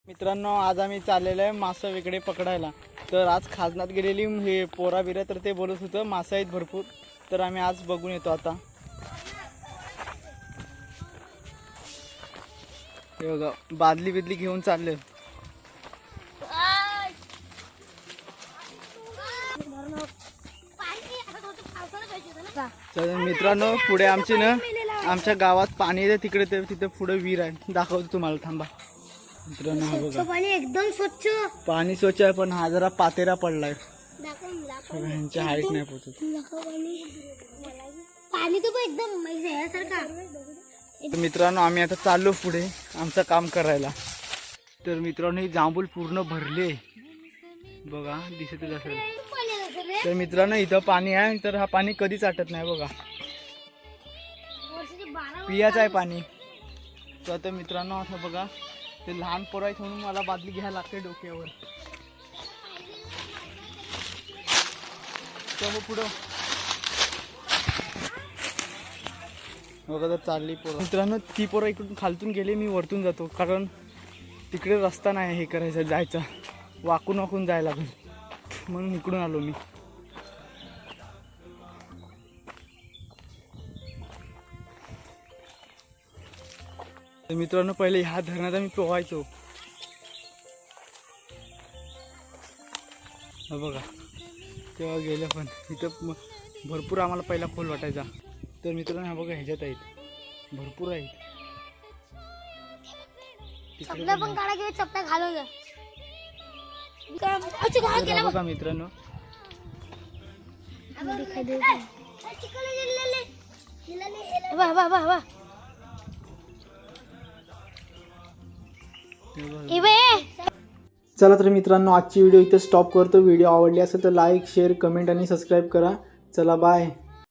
मित्रांनो, आज आम्ही चाललेलो आहे मासा वेगळे पकडायला. तर आज खाजनात गेलेली हे पोरा बिरा तर ते बोलत होतं मासा आहेत भरपूर. तर आम्ही आज बघून येतो. आता हे बघा बादली बिदली घेऊन चालले. तर मित्रांनो, पुढे आमची ना आमच्या गावात पाणी आहे तिकडे, तर तिथे पुढे विहीर आहे. दाखवतो तुम्हाला, थांबा. मित्रांनो हा बघा, पाणी एकदम स्वच्छ. पाणी स्वच्छ आहे, पण हा जरा पातेरा पडलाय. ह्यांची हाईट नाही पोचत. पाणी तर एकदम यासारखा. तर मित्रांनो, आम्ही आता चाललो पुढे आमचं काम करायला. तर मित्रांनो, ही जांभूळ पूर्ण भरले बघा, दिसतच असेल. तर मित्रांनो, इथं पाणी आहे, तर हा पाणी कधीच आटत नाही बघा. पियाचं आहे पाणी. तर आता मित्रांनो, असं बघा, ते लहान पोरं आहेत म्हणून मला बादली घ्यायला लागते डोक्यावर. तर पुढं बघा, तर चालली पोरं. मित्रांनो, ती पोरं इकडून खालतून गेले, मी वरतून जातो, कारण तिकडे रस्ता नाही हे करायचं, जायचा वाकून वाकून जायला लागेल, म्हणून इकडून आलो मी. तर मित्रांनो, पहिले ह्या धरणात मी पोहायचो. बघा, तेव्हा गेलं, पण इथं भरपूर आम्हाला पहिला खोल वाटायचा. तर मित्रांनो, हा बघा, ह्याच्यात आहेत भरपूर आहेत. चपला पण काढा किंवा चपला घालून जा. बघा मित्रांनो, चला तर मित्रांनो, आजची व्हिडिओ इथे स्टॉप करतो. व्हिडिओ आवडली असेल तर लाईक, शेअर, कमेंट आणि सबस्क्राईब करा. चला, बाय.